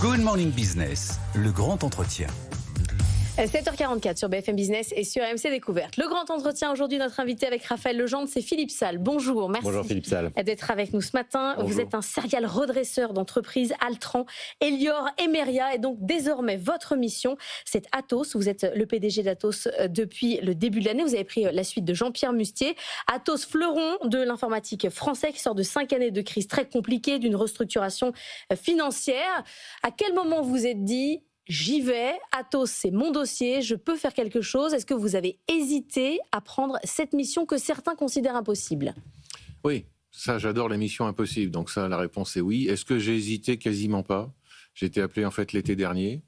Good Morning Business, le grand entretien. 7h44 sur BFM Business et sur RMC Découverte. Le grand entretien aujourd'hui, notre invité avec Raphaël Legendre, c'est Philippe Salle. Bonjour, merci. Bonjour Philippe Salle. D'être avec nous ce matin. Bonjour. Vous êtes un serial redresseur d'entreprises, Altran, Elior, Emeria, et donc désormais votre mission, c'est Atos. Vous êtes le PDG d'Atos depuis le début de l'année. Vous avez pris la suite de Jean-Pierre Mustier. Atos, fleuron de l'informatique français qui sort de 5 années de crise très compliquée, d'une restructuration financière. À quel moment vous vous êtes dit j'y vais, Atos, c'est mon dossier, je peux faire quelque chose? Est-ce que vous avez hésité à prendre cette mission que certains considèrent impossible? Oui, ça, j'adore les missions impossibles. Donc ça, la réponse est oui. Est-ce que j'ai hésité? Quasiment pas. J'ai été appelé en fait l'été dernier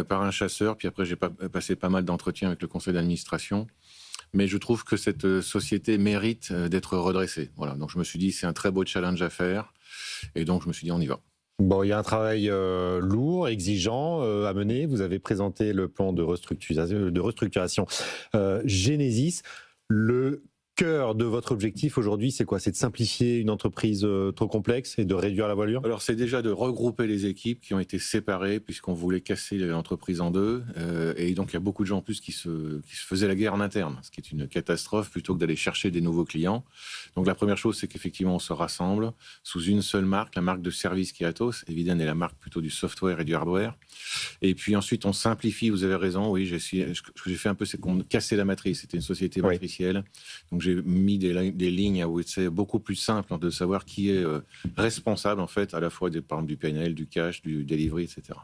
par un chasseur. Puis après, j'ai passé pas mal d'entretiens avec le conseil d'administration. Mais je trouve que cette société mérite d'être redressée. Voilà. Donc je me suis dit, c'est un très beau challenge à faire. Et donc je me suis dit, on y va. Bon, il y a un travail lourd, exigeant à mener. Vous avez présenté le plan de restructuration Genesis. Le cœur de votre objectif aujourd'hui, c'est quoi? C'est de simplifier une entreprise trop complexe et de réduire la voilure? Alors, c'est déjà de regrouper les équipes qui ont été séparées puisqu'on voulait casser l'entreprise en deux. Et donc, il y a beaucoup de gens en plus qui se faisaient la guerre en interne, ce qui est une catastrophe plutôt que d'aller chercher des nouveaux clients. Donc, la première chose, c'est qu'effectivement, on se rassemble sous une seule marque, la marque de service qui est Atos. Eviden est la marque plutôt du software et du hardware. Et puis ensuite, on simplifie. Vous avez raison. Oui, ce que j'ai fait un peu, c'est qu'on cassait la matrice. C'était une société matricielle. Donc, j'ai mis des lignes où c'est beaucoup plus simple de savoir qui est responsable, en fait, à la fois par exemple, du PNL, du cash, du delivery, etc.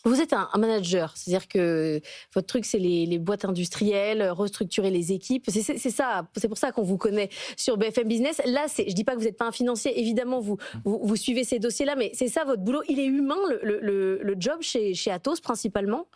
Vous êtes un manager, c'est-à-dire que votre truc, c'est les boîtes industrielles, restructurer les équipes. C'est ça, c'est pour ça qu'on vous connaît sur BFM Business. Là, je dis pas que vous n'êtes pas un financier, évidemment, vous suivez ces dossiers-là, mais c'est ça votre boulot. Il est humain, le job chez Atos, principalement?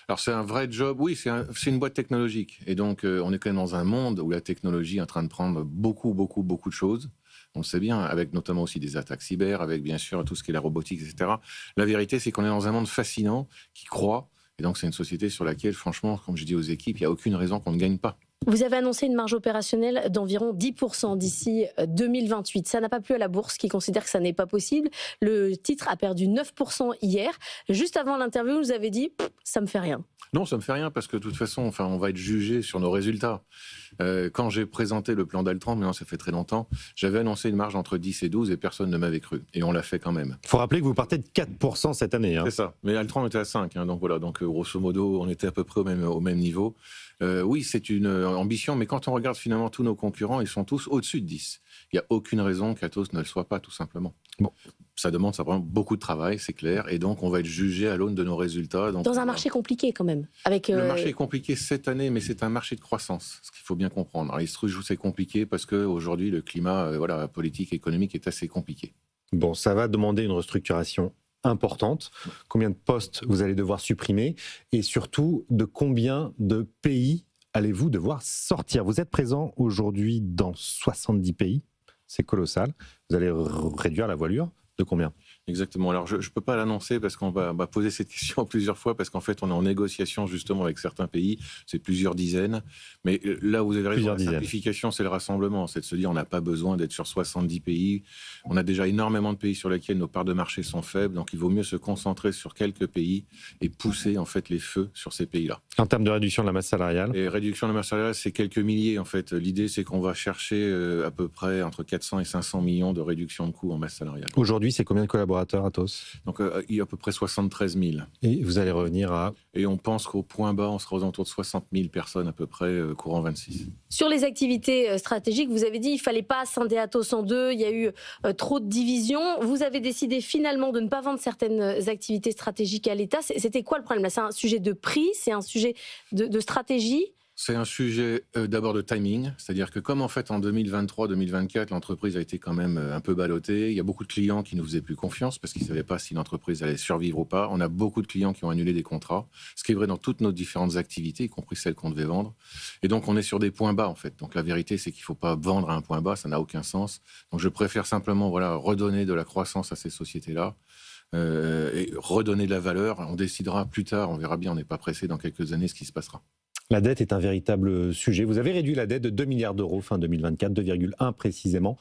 Alors, c'est un vrai job, oui, c'est une boîte technologique. Et donc, on est quand même dans un monde où la technologie est en train de prendre beaucoup de choses. On le sait bien, avec notamment aussi des attaques cyber, avec bien sûr tout ce qui est la robotique, etc. La vérité, c'est qu'on est dans un monde fascinant qui croît. Et donc, c'est une société sur laquelle, franchement, comme je dis aux équipes, il n'y a aucune raison qu'on ne gagne pas. Vous avez annoncé une marge opérationnelle d'environ 10% d'ici 2028. Ça n'a pas plu à la bourse qui considère que ça n'est pas possible. Le titre a perdu 9% hier. Juste avant l'interview, vous avez dit « ça me fait rien ». Non, ça me fait rien parce que de toute façon, on va être jugé sur nos résultats. Quand j'ai présenté le plan d'Altran, maintenant ça fait très longtemps, j'avais annoncé une marge entre 10 et 12 et personne ne m'avait cru. Et on l'a fait quand même. Il faut rappeler que vous partez de 4% cette année. C'est ça. Mais Altran était à 5. Donc voilà. Donc grosso modo, on était à peu près au même niveau. Oui, c'est une ambition, mais quand on regarde finalement tous nos concurrents, ils sont tous au-dessus de 10. Il n'y a aucune raison qu'Atos ne le soit pas, tout simplement. Bon. Ça demande vraiment beaucoup de travail, c'est clair, et donc on va être jugé à l'aune de nos résultats. Donc, dans un marché compliqué quand même. Le marché est compliqué cette année, mais c'est un marché de croissance, ce qu'il faut bien comprendre. Alors, il se trouve que c'est compliqué parce qu'aujourd'hui, le climat politique, économique est assez compliqué. Bon, ça va demander une restructuration importante. Combien de postes vous allez devoir supprimer? Et surtout, de combien de pays allez-vous devoir sortir? Vous êtes présent aujourd'hui dans 70 pays. C'est colossal. Vous allez réduire la voilure de combien? Exactement. Alors, je ne peux pas l'annoncer parce qu'on va poser cette question plusieurs fois parce qu'en fait, on est en négociation justement avec certains pays. C'est plusieurs dizaines. Mais là, vous avez raison, la simplification, c'est le rassemblement. C'est de se dire, on n'a pas besoin d'être sur 70 pays. On a déjà énormément de pays sur lesquels nos parts de marché sont faibles. Donc, il vaut mieux se concentrer sur quelques pays et pousser en fait les feux sur ces pays-là. En termes de réduction de la masse salariale? Et réduction de la masse salariale, c'est quelques milliers en fait. L'idée, c'est qu'on va chercher à peu près entre 400 et 500 millions de réduction de coûts en masse salariale. Aujourd'hui, c'est combien de collaborateurs Atos? Donc, il y a à peu près 73 000. Et vous allez revenir à? Et on pense qu'au point bas, on sera aux alentours de 60 000 personnes à peu près courant 26. Sur les activités stratégiques, vous avez dit qu'il ne fallait pas scinder Atos en deux, il y a eu trop de divisions. Vous avez décidé finalement de ne pas vendre certaines activités stratégiques à l'État. C'était quoi le problème là? C'est un sujet de prix? C'est un sujet de stratégie? C'est un sujet d'abord de timing, c'est-à-dire que comme en fait en 2023-2024, l'entreprise a été quand même un peu ballottée, il y a beaucoup de clients qui ne nous faisaient plus confiance parce qu'ils ne savaient pas si l'entreprise allait survivre ou pas. On a beaucoup de clients qui ont annulé des contrats, ce qui est vrai dans toutes nos différentes activités, y compris celles qu'on devait vendre. Et donc on est sur des points bas en fait. Donc la vérité, c'est qu'il ne faut pas vendre à un point bas, ça n'a aucun sens. Donc je préfère simplement redonner de la croissance à ces sociétés-là. Et redonner de la valeur. On décidera plus tard, on verra bien, on n'est pas pressé dans quelques années ce qui se passera. La dette est un véritable sujet. Vous avez réduit la dette de 2 milliards d'euros fin 2024, 2,1 précisément.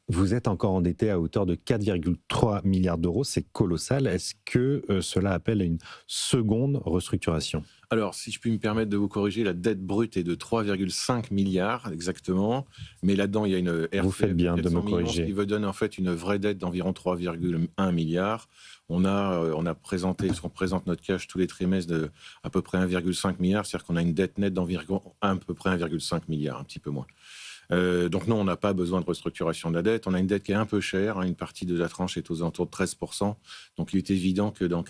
Vous êtes encore endetté à hauteur de 4,3 milliards d'euros, c'est colossal. Est-ce que cela appelle à une seconde restructuration ? Alors, si je puis me permettre de vous corriger, la dette brute est de 3,5 milliards exactement, mais là-dedans, il y a une RCF Vous faites bien de me corriger. Ce qui veut donner en fait une vraie dette d'environ 3,1 milliards. On a présenté, parce qu'on présente notre cash tous les trimestres de à peu près 1,5 milliard, c'est-à-dire qu'on a une dette nette d'environ à peu près 1,5 milliard, un petit peu moins. Donc non, on n'a pas besoin de restructuration de la dette. On a une dette qui est un peu chère. Une partie de la tranche est aux alentours de 13%. Donc il est évident que dans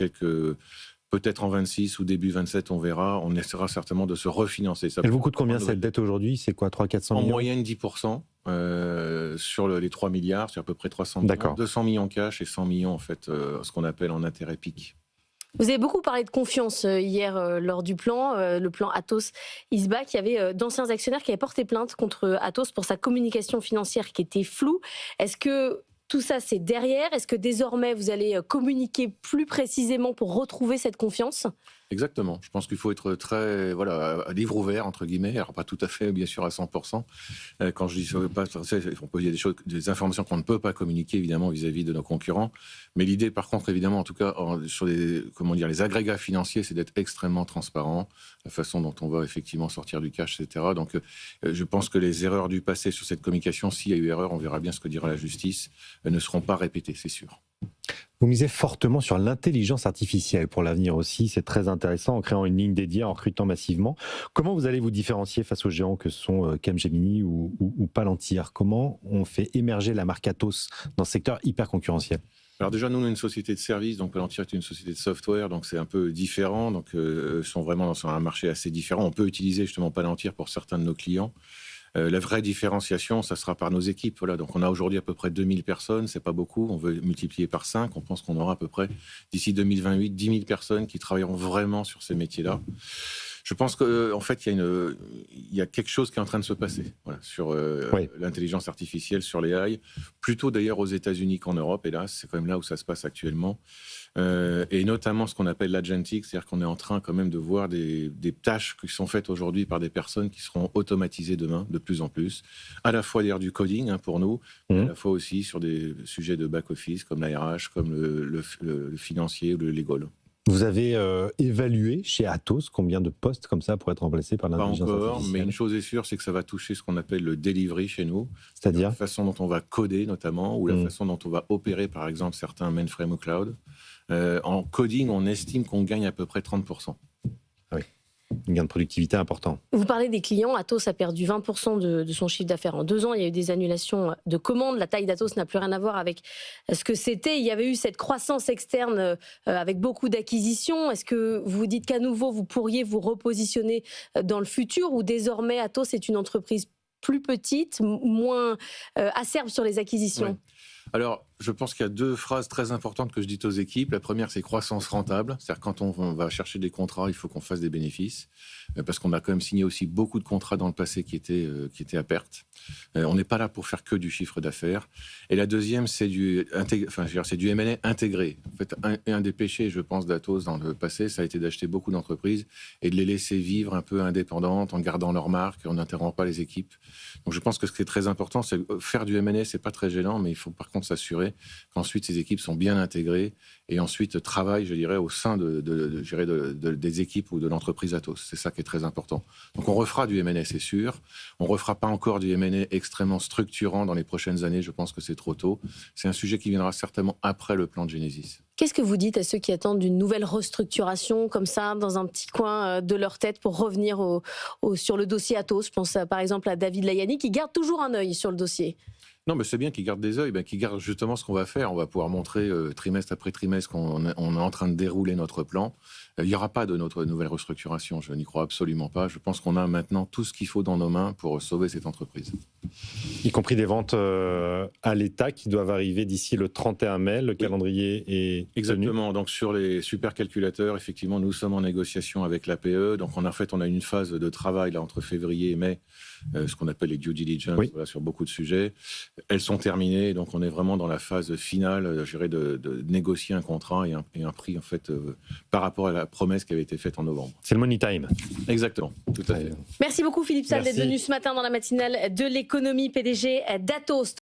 peut-être en 26 ou début 27, on verra, on essaiera certainement de se refinancer. Elle vous coûte combien cette dette aujourd'hui ? C'est quoi, 300-400 millions ? En moyenne 10% sur les 3 milliards, c'est à peu près 300 millions. D'accord. 200 millions cash et 100 millions en fait, ce qu'on appelle en intérêt PIC. Vous avez beaucoup parlé de confiance hier lors du plan, le plan Atos-Isbac. Il y avait d'anciens actionnaires qui avaient porté plainte contre Atos pour sa communication financière qui était floue. Est-ce que tout ça, c'est derrière ? Est-ce que désormais, vous allez communiquer plus précisément pour retrouver cette confiance ? Exactement. Je pense qu'il faut être très, à livre ouvert, entre guillemets. Alors, pas tout à fait, bien sûr, à 100%. Quand je dis pas, il y a des informations qu'on ne peut pas communiquer, évidemment, vis-à-vis de nos concurrents. Mais l'idée, par contre, évidemment, en tout cas, sur les agrégats financiers, c'est d'être extrêmement transparent, la façon dont on va effectivement sortir du cash, etc. Donc, je pense que les erreurs du passé sur cette communication, s'il y a eu erreur, on verra bien ce que dira la justice, ne seront pas répétées, c'est sûr. Vous misez fortement sur l'intelligence artificielle pour l'avenir aussi, c'est très intéressant, en créant une ligne dédiée, en recrutant massivement. Comment vous allez vous différencier face aux géants que sont Capgemini ou Palantir ? Comment on fait émerger la marque Atos dans ce secteur hyper concurrentiel ? Alors déjà, nous, on est une société de services, donc Palantir est une société de software, donc c'est un peu différent, donc sont vraiment dans un marché assez différent. On peut utiliser justement Palantir pour certains de nos clients. La vraie différenciation, ça sera par nos équipes. Voilà. Donc, on a aujourd'hui à peu près 2000 personnes, c'est pas beaucoup. On veut multiplier par 5. On pense qu'on aura à peu près, d'ici 2028, 10 000 personnes qui travailleront vraiment sur ces métiers-là. Je pense qu'en fait, il y a quelque chose qui est en train de se passer sur l'intelligence artificielle, sur les AI, plutôt d'ailleurs aux États-Unis qu'en Europe, hélas. C'est quand même là où ça se passe actuellement. Et notamment ce qu'on appelle l'agentic, c'est-à-dire qu'on est en train quand même de voir des tâches qui sont faites aujourd'hui par des personnes qui seront automatisées demain, de plus en plus. À la fois d'ailleurs du coding pour nous, mais à la fois aussi sur des sujets de back-office comme la RH, comme le financier ou le legal. Vous avez évalué chez Atos combien de postes comme ça pourraient être remplacés par l'intelligence artificielle ? Pas encore, mais une chose est sûre, c'est que ça va toucher ce qu'on appelle le delivery chez nous. C'est-à-dire ? La façon dont on va coder notamment, ou la façon dont on va opérer par exemple certains mainframe ou cloud. En coding, on estime qu'on gagne à peu près 30%. Ah oui, un gain de productivité important. Vous parlez des clients. Atos a perdu 20% de son chiffre d'affaires en 2 ans. Il y a eu des annulations de commandes. La taille d'Atos n'a plus rien à voir avec ce que c'était. Il y avait eu cette croissance externe avec beaucoup d'acquisitions. Est-ce que vous dites qu'à nouveau, vous pourriez vous repositionner dans le futur, ou désormais Atos est une entreprise plus petite, moins acerbe sur les acquisitions ? Ouais. Alors, je pense qu'il y a 2 phrases très importantes que je dis aux équipes. La première, c'est croissance rentable. C'est-à-dire quand on va chercher des contrats, il faut qu'on fasse des bénéfices. Parce qu'on a quand même signé aussi beaucoup de contrats dans le passé qui étaient à perte. On n'est pas là pour faire que du chiffre d'affaires. Et la deuxième, c'est du M&A intégré. En fait, un des péchés, je pense, d'Atos dans le passé, ça a été d'acheter beaucoup d'entreprises et de les laisser vivre un peu indépendantes en gardant leur marque, en n'interrompant pas les équipes. Donc je pense que ce qui est très important, c'est faire du M&A, c'est pas très gênant, mais il faut par contre s'assurer qu'ensuite ces équipes sont bien intégrées et ensuite travaillent, je dirais, au sein des équipes ou de l'entreprise Atos. C'est ça qui est très important. Donc on refera du M&A, c'est sûr. On refera pas encore du M&A extrêmement structurant dans les prochaines années. Je pense que c'est trop tôt. C'est un sujet qui viendra certainement après le plan de Genesis. Qu'est-ce que vous dites à ceux qui attendent une nouvelle restructuration comme ça, dans un petit coin de leur tête, pour revenir sur le dossier Atos ? Je pense par exemple à David Layani qui garde toujours un œil sur le dossier. Non, mais c'est bien qu'ils gardent des œils, qu'ils gardent justement ce qu'on va faire. On va pouvoir montrer trimestre après trimestre qu'on est en train de dérouler notre plan. Il n'y aura pas de notre nouvelle restructuration, je n'y crois absolument pas. Je pense qu'on a maintenant tout ce qu'il faut dans nos mains pour sauver cette entreprise. Y compris des ventes à l'État qui doivent arriver d'ici le 31 mai, le calendrier est exactement. Donc sur les supercalculateurs, effectivement, nous sommes en négociation avec l'APE. Donc on a une phase de travail là, entre février et mai, ce qu'on appelle les due diligence sur beaucoup de sujets. Elles sont terminées, donc on est vraiment dans la phase finale, je dirais, de négocier un contrat et un prix en fait par rapport à la promesse qui avait été faite en novembre. C'est le money time. Exactement, tout à fait. Merci beaucoup Philippe Salle d'être venu ce matin dans la matinale de l'économie, PDG d'Atos.